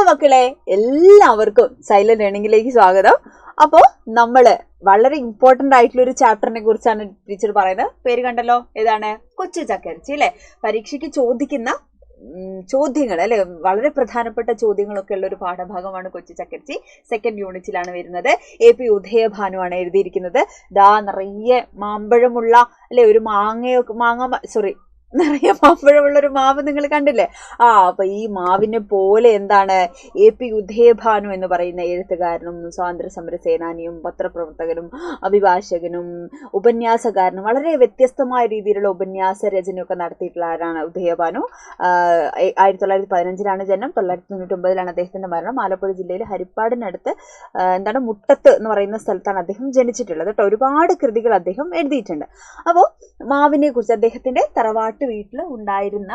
മക്കളെ, എല്ലാവർക്കും സൈലന്റ് ലേണിംഗിലേക്ക് സ്വാഗതം. അപ്പോൾ നമ്മള് വളരെ ഇമ്പോർട്ടന്റ് ആയിട്ടുള്ള ഒരു ചാപ്റ്ററിനെ കുറിച്ചാണ് ടീച്ചർ പറയുന്നത്. പേര് കണ്ടല്ലോ, ഏതാണ്? കൊച്ചു ചക്കരിച്ചി അല്ലെ. പരീക്ഷയ്ക്ക് ചോദിക്കുന്ന ചോദ്യങ്ങൾ അല്ലെ, വളരെ പ്രധാനപ്പെട്ട ചോദ്യങ്ങളൊക്കെ ഉള്ള ഒരു പാഠഭാഗമാണ് കൊച്ചു ചക്കരിച്ചി. സെക്കൻഡ് യൂണിറ്റിലാണ് വരുന്നത്. AP ഉദയഭാനുവാണ് എഴുതിയിരിക്കുന്നത്. ദാ നിറയെ മാമ്പഴമുള്ള അല്ലെ, ഒരു നിറയെ മാമ്പഴമുള്ള ഒരു മാവ് നിങ്ങൾ കണ്ടില്ലേ? അപ്പൊ ഈ മാവിനെ പോലെ എന്താണ് AP ഉദയഭാനു എന്ന് പറയുന്ന എഴുത്തുകാരനും സ്വാതന്ത്ര്യ സമര സേനാനിയും പത്രപ്രവർത്തകനും അഭിഭാഷകനും ഉപന്യാസകാരനും വളരെ വ്യത്യസ്തമായ രീതിയിലുള്ള ഉപന്യാസ രചനയൊക്കെ നടത്തിയിട്ടുള്ള ആരാണ് ഉദയഭാനു. 1915 ജനനം, 1999 അദ്ദേഹത്തിന്റെ മരണം. ആലപ്പുഴ ജില്ലയിൽ ഹരിപ്പാടിനടുത്ത് മുട്ടത്ത് എന്ന് പറയുന്ന സ്ഥലത്താണ് അദ്ദേഹം ജനിച്ചിട്ടുള്ളത് കേട്ടോ. ഒരുപാട് കൃതികൾ അദ്ദേഹം എഴുതിയിട്ടുണ്ട്. അപ്പോൾ മാവിനെ കുറിച്ച്, അദ്ദേഹത്തിന്റെ തറവാട്ട് വീട്ടിൽ ഉണ്ടായിരുന്ന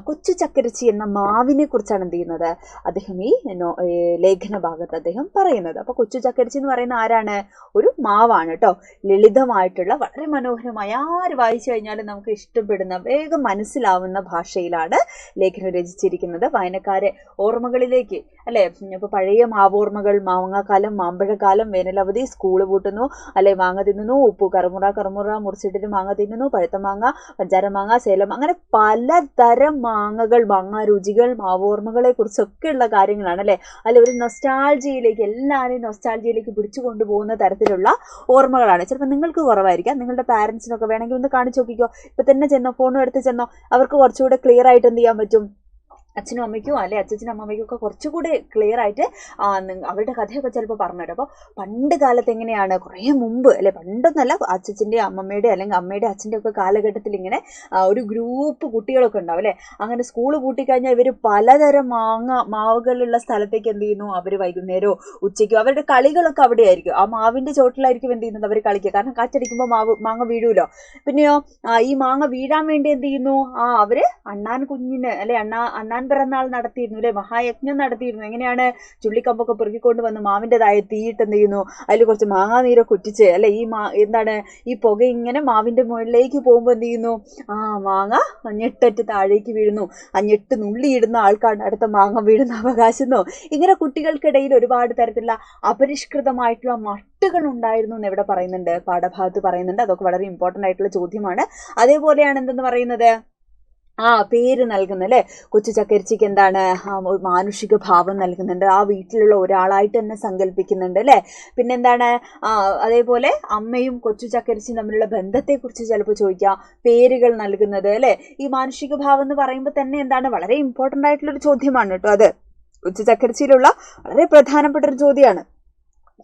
കൊച്ചു ചക്കരിച്ചി എന്ന മാവിനെ കുറിച്ചാണ് എന്ത് ചെയ്യുന്നത് അദ്ദേഹം ഈ ലേഖന ഭാഗത്ത് അദ്ദേഹം പറയുന്നത്. അപ്പൊ കൊച്ചു ചക്കരിച്ചി എന്ന് പറയുന്ന ആരാണ്? ഒരു മാവാണ് കേട്ടോ. ലളിതമായിട്ടുള്ള വളരെ മനോഹരമായ, ആര് വായിച്ചു കഴിഞ്ഞാലും നമുക്ക് ഇഷ്ടപ്പെടുന്ന, വേഗം മനസ്സിലാവുന്ന ഭാഷയിലാണ് ലേഖനം രചിച്ചിരിക്കുന്നത്. വായനക്കാരെ ഓർമ്മകളിലേക്ക് അല്ലെ, ഇപ്പൊ പഴയ മാവോർമ്മകൾ, മാങ്ങാക്കാലം, മാമ്പഴക്കാലം, വേനലവധി, സ്കൂള് പൂട്ടുന്നു അല്ലെ, മാങ്ങ തിന്നുന്നു, ഉപ്പു കറുമുറ മുറിച്ചിട്ടിട്ട് മാങ്ങ തിന്നുന്നു, പഴുത്ത മാങ്ങ, പഞ്ചാര മാങ്ങ, സേലം, അങ്ങനെ പലതരം മാങ്ങകൾ, മാങ്ങ രുചികൾ, മാവോർമ്മകളെ കുറിച്ചൊക്കെ ഉള്ള കാര്യങ്ങളാണ് അല്ലെ. അല്ലെ, ഒരു നൊസ്റ്റാൾജിയയിലേക്ക്, എല്ലാവരെയും നൊസ്റ്റാൾജിയയിലേക്ക് പിടിച്ചു കൊണ്ടുപോകുന്ന തരത്തിലുള്ള ഓർമ്മകളാണ്. ചിലപ്പോൾ നിങ്ങൾക്ക് കുറവായിരിക്കാം, നിങ്ങളുടെ പാരന്റ്സിനൊക്കെ വേണമെങ്കിൽ ഒന്ന് കാണിച്ചു നോക്കിക്കോ. ഇപ്പൊ തന്നെ ചെന്നോ, ഫോണും എടുത്ത് ചെന്നോ, അവർക്ക് കുറച്ചുകൂടെ ക്ലിയർ ആയിട്ട് എന്ത് ചെയ്യാൻ പറ്റും? അച്ഛനും അമ്മയ്ക്കും അല്ലെ, അച്ഛനും അമ്മയ്ക്കും ഒക്കെ കുറച്ചുകൂടി ക്ലിയർ ആയിട്ട് അവരുടെ കഥയൊക്കെ ചിലപ്പോൾ പറഞ്ഞുതരും. അപ്പോൾ പണ്ട് കാലത്ത് എങ്ങനെയാണ്, കുറേ മുമ്പ് അല്ലെ, പണ്ടൊന്നല്ല, അച്ഛൻ്റെ അമ്മമ്മയുടെ അല്ലെങ്കിൽ അമ്മയുടെ അച്ഛൻ്റെ ഒക്കെ കാലഘട്ടത്തിൽ ഇങ്ങനെ ഒരു ഗ്രൂപ്പ് കുട്ടികളൊക്കെ ഉണ്ടാവും അല്ലെ. അങ്ങനെ സ്കൂൾ പൂട്ടിക്കഴിഞ്ഞാൽ ഇവർ പലതരം മാവുകളുള്ള സ്ഥലത്തേക്ക് എന്ത് ചെയ്യുന്നു, അവർ വൈകുന്നേരമോ ഉച്ചയ്ക്കോ അവരുടെ കളികളൊക്കെ അവിടെ ആയിരിക്കും. ആ മാവിന്റെ ചോട്ടിലായിരിക്കും എന്ത് ചെയ്യുന്നത്, അവർ കളിക്കുക. കാരണം കാറ്റടിക്കുമ്പോൾ മാങ്ങ വീഴൂലോ. പിന്നെയോ ഈ മാങ്ങ വീഴാൻ വേണ്ടി എന്ത് ചെയ്യുന്നു, അവര് അണ്ണാൻ കുഞ്ഞിന് അല്ലെ, അണ്ണാൻ പിറന്നാൾ നടത്തിയിരുന്നു അല്ലെ, മഹായജ്ഞം നടത്തിയിരുന്നു. എങ്ങനെയാണ്? ചുള്ളിക്കമ്പൊക്കെ പെറുക്കിക്കൊണ്ട് വന്ന് മാവിൻ്റെതായ തീയിട്ട് എന്ത് ചെയ്യുന്നു, അതിൽ കുറച്ച് മാങ്ങാ നീരൊക്കെ ഒറ്റിച്ച് അല്ലെ, ഈ പുക ഇങ്ങനെ മാവിന്റെ മുകളിലേക്ക് പോകുമ്പോൾ എന്ത് ചെയ്യുന്നു, മാങ്ങ ഞെട്ടറ്റ് താഴേക്ക് വീഴുന്നു. ഞെട്ട് നുള്ളിയിടുന്ന ആൾക്കാണ് അടുത്ത മാങ്ങ വീഴുന്ന അവകാശമെന്നോ. ഇങ്ങനെ കുട്ടികൾക്കിടയിൽ ഒരുപാട് തരത്തിലുള്ള അപരിഷ്കൃതമായിട്ടുള്ള മട്ടുകൾ ഉണ്ടായിരുന്നു എന്ന് എവിടെ പറയുന്നുണ്ട്? പാഠഭാഗത്ത് പറയുന്നുണ്ട്. അതൊക്കെ വളരെ ഇമ്പോർട്ടൻ്റ് ആയിട്ടുള്ള ചോദ്യമാണ്. അതേപോലെയാണ് എന്തെന്ന് പറയുന്നത്, പേര് നൽകുന്നത് അല്ലെ. കൊച്ചു ചക്കരിച്ചിക്ക് എന്താണ്, മാനുഷിക ഭാവം നൽകുന്നുണ്ട്. ആ വീട്ടിലുള്ള ഒരാളായിട്ട് തന്നെ സങ്കല്പിക്കുന്നുണ്ട് അല്ലെ. പിന്നെന്താണ്, അതേപോലെ അമ്മയും കൊച്ചു ചക്കരിച്ചിയും തമ്മിലുള്ള ബന്ധത്തെക്കുറിച്ച് ചിലപ്പോൾ ചോദിക്കാം. പേരുകൾ നൽകുന്നത് അല്ലെ. ഈ മാനുഷിക ഭാവം എന്ന് പറയുമ്പോൾ തന്നെ എന്താണ്, വളരെ ഇമ്പോർട്ടൻ്റ് ആയിട്ടുള്ളൊരു ചോദ്യമാണ് കേട്ടോ. അത് കൊച്ചു ചക്കരിച്ചിയിലുള്ള വളരെ പ്രധാനപ്പെട്ട ഒരു ചോദ്യമാണ്.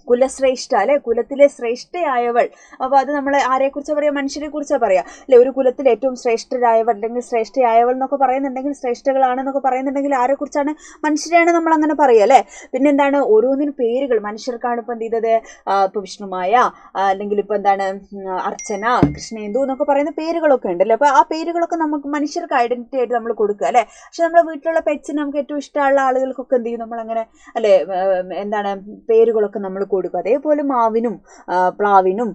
കുലശ്രേഷ്ഠ അല്ലെ, കുലത്തിലെ ശ്രേഷ്ഠയായവൾ. അപ്പൊ അത് നമ്മൾ ആരെ കുറിച്ചാ പറയാ? മനുഷ്യരെ കുറിച്ചാ പറയാ അല്ലെ. ഒരു കുലത്തിൽ ഏറ്റവും ശ്രേഷ്ഠരായവൾ അല്ലെങ്കിൽ ശ്രേഷ്ഠയായവൾ എന്നൊക്കെ പറയുന്നുണ്ടെങ്കിൽ, ശ്രേഷ്ഠകളാണെന്നൊക്കെ പറയുന്നുണ്ടെങ്കിൽ ആരെ കുറിച്ചാണ്? മനുഷ്യരെയാണ് നമ്മൾ അങ്ങനെ പറയുക അല്ലെ. പിന്നെന്താണ്, ഓരോന്നിനും പേരുകൾ. മനുഷ്യർക്കാണ് ഇപ്പൊ എന്ത് ചെയ്തത്, ഇപ്പൊ വിഷ്ണുമായ അല്ലെങ്കിൽ ഇപ്പൊ എന്താണ് അർച്ചന, കൃഷ്ണേന്ദു എന്നൊക്കെ പറയുന്ന പേരുകളൊക്കെ ഉണ്ട് അല്ലെ. അപ്പൊ ആ പേരുകളൊക്കെ നമുക്ക് മനുഷ്യർക്ക് ഐഡന്റിറ്റി ആയിട്ട് നമ്മൾ കൊടുക്കുക അല്ലെ. പക്ഷെ നമ്മുടെ വീട്ടിലുള്ള പെറ്റ്സിന് നമുക്ക് ഏറ്റവും ഇഷ്ടമുള്ള ആളുകൾക്കൊക്കെ എന്ത് ചെയ്യും, നമ്മളങ്ങനെ അല്ലെ പേരുകളൊക്കെ നമ്മൾ കൊടുക്കും. അതേപോലെ മാവിനും പ്ലാവിനും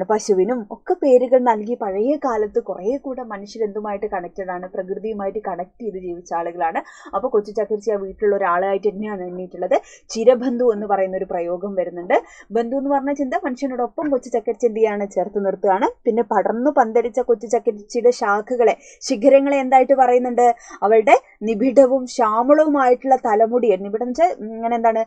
പശുവിനും ഒക്കെ പേരുകൾ നൽകി പഴയ കാലത്ത് കുറെ കൂടെ മനുഷ്യരെന്തുമായിട്ട് കണക്റ്റഡ് ആണ്, പ്രകൃതിയുമായിട്ട് കണക്ട് ചെയ്ത് ജീവിച്ച ആളുകളാണ്. അപ്പോൾ കൊച്ചു ചക്കരിച്ചി ആ വീട്ടിലുള്ള ഒരാളായിട്ട് തന്നെയാണ് എണ്ണിയിട്ടുള്ളത്. ചിരബന്ധു എന്ന് പറയുന്ന ഒരു പ്രയോഗം വരുന്നുണ്ട്. ബന്ധു എന്ന് പറഞ്ഞ ചിന്ത മനുഷ്യനോടൊപ്പം കൊച്ചു ചക്കരിച്ചി എന്ത് ചെയ്യാണ്, ചേർത്ത് നിർത്തുകയാണ്. പിന്നെ പടർന്നു പന്തലിച്ച കൊച്ചു ചക്കരിച്ചിയുടെ ശാഖകളെ, ശിഖരങ്ങളെ എന്തായിട്ട് പറയുന്നുണ്ട്? അവളുടെ നിബിഡവും ശ്യാമളവുമായിട്ടുള്ള തലമുടി, നിബിഡം എന്ന് വെച്ചാൽ ഇങ്ങനെ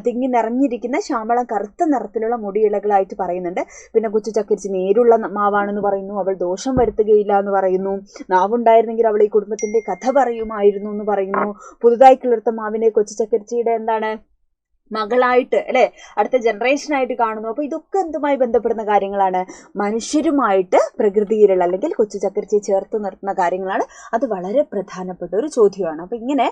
തിങ്ങി നിറഞ്ഞിരിക്കുന്ന ശ്യാമളം കറുത്ത നിറത്തിലുള്ള മുടിയിളകളായിട്ട് പറയുന്നുണ്ട്. പിന്നെ കൊച്ചു ചക്കരിച്ചി നേരുള്ള മാവാണെന്ന് പറയുന്നു. അവൾ ദോഷം വരുത്തുകയില്ല എന്ന് പറയുന്നു. നാവുണ്ടായിരുന്നെങ്കിൽ അവൾ ഈ കുടുംബത്തിന്റെ കഥ പറയുമായിരുന്നു എന്ന് പറയുന്നു. പുതുതായി കിളിർത്ത മാവിനെ കൊച്ചു ചക്കരിച്ചിയുടെ മകളായിട്ട് അല്ലെ, അടുത്ത ജനറേഷനായിട്ട് കാണുന്നു. അപ്പൊ ഇതൊക്കെ എന്തുമായി ബന്ധപ്പെടുന്ന കാര്യങ്ങളാണ്? മനുഷ്യരുമായിട്ട് പ്രകൃതിയിലുള്ള അല്ലെങ്കിൽ കൊച്ചു ചക്കരിച്ചിയെ ചേർത്ത് നിർത്തുന്ന കാര്യങ്ങളാണ്. അത് വളരെ പ്രധാനപ്പെട്ട ഒരു ചോദ്യമാണ്. അപ്പൊ ഇങ്ങനെ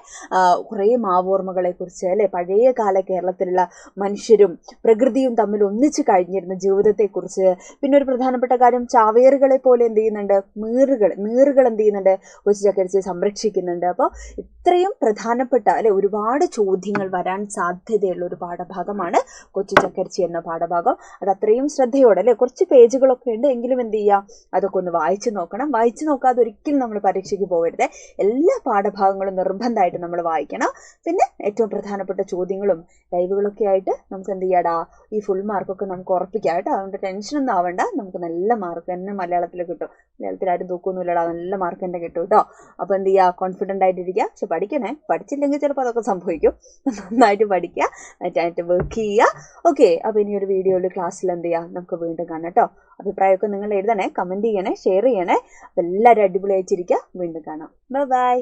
കുറേ മാവോർമ്മകളെ കുറിച്ച് അല്ലെ, പഴയ കാല കേരളത്തിലുള്ള മനുഷ്യരും പ്രകൃതിയും തമ്മിൽ ഒന്നിച്ചു കഴിഞ്ഞിരുന്ന ജീവിതത്തെക്കുറിച്ച്. പിന്നെ ഒരു പ്രധാനപ്പെട്ട കാര്യം, ചാവേറുകളെ പോലെ എന്ത് ചെയ്യുന്നുണ്ട്, നീറുകൾ എന്ത് ചെയ്യുന്നുണ്ട്, കൊച്ചു ചക്കരിച്ചിയെ സംരക്ഷിക്കുന്നുണ്ട്. അപ്പോൾ ഇത്രയും പ്രധാനപ്പെട്ട അല്ലെ ഒരുപാട് ചോദ്യങ്ങൾ വരാൻ സാധ്യതയുള്ള ഒരു പാഠഭാഗമാണ് കൊച്ചു ചക്കരിച്ചി എന്ന പാഠഭാഗം. അത് അത്രയും ശ്രദ്ധയോടെ അല്ലേ, കുറച്ച് പേജുകളൊക്കെ ഉണ്ട് എങ്കിലും എന്ത് ചെയ്യുക, അതൊക്കെ ഒന്ന് വായിച്ചു നോക്കണം. വായിച്ചു നോക്കാതെ ഒരിക്കലും നമ്മൾ പരീക്ഷയ്ക്ക് പോകരുത്. എല്ലാ പാഠഭാഗങ്ങളും നിർബന്ധമായിട്ട് നമ്മൾ വായിക്കണം. പിന്നെ ഏറ്റവും പ്രധാനപ്പെട്ട ചോദ്യങ്ങളും ലൈവുകളൊക്കെ ആയിട്ട് നമുക്ക് എന്ത് ചെയ്യാടാ, ഈ ഫുൾ മാർക്കൊക്കെ നമുക്ക് ഉറപ്പിക്കാം കേട്ടോ. അതുകൊണ്ട് ടെൻഷനൊന്നും ആവണ്ട, നമുക്ക് നല്ല മാർക്ക് തന്നെ മലയാളത്തിൽ കിട്ടും. മലയാളത്തിൽ ആരും തൂക്കൊന്നുമില്ലടാ, നല്ല മാർക്ക് തന്നെ കിട്ടും കേട്ടോ. അപ്പോൾ എന്ത് ചെയ്യുക, കോൺഫിഡൻ്റ് ആയിട്ടിരിക്കുക. പക്ഷെ പഠിക്കണേ, പഠിച്ചില്ലെങ്കിൽ ചിലപ്പോൾ അതൊക്കെ സംഭവിക്കും. നന്നായിട്ട് പഠിക്കുക, നന്നായിട്ട് വർക്ക് ചെയ്യുക. ഓക്കെ, അപ്പോൾ ഇനി ഒരു വീഡിയോയിൽ ക്ലാസ്സിൽ എന്ത് ചെയ്യുക, നമുക്ക് വീണ്ടും കാണാം കേട്ടോ. അഭിപ്രായമൊക്കെ നിങ്ങൾ എഴുതണേ, കമൻറ്റ് ചെയ്യണേ, ഷെയർ ചെയ്യണേ. അപ്പോൾ എല്ലാവരും അടിപൊളിയായിട്ടിരിക്കുക. വീണ്ടും കാണാം. Bye bye.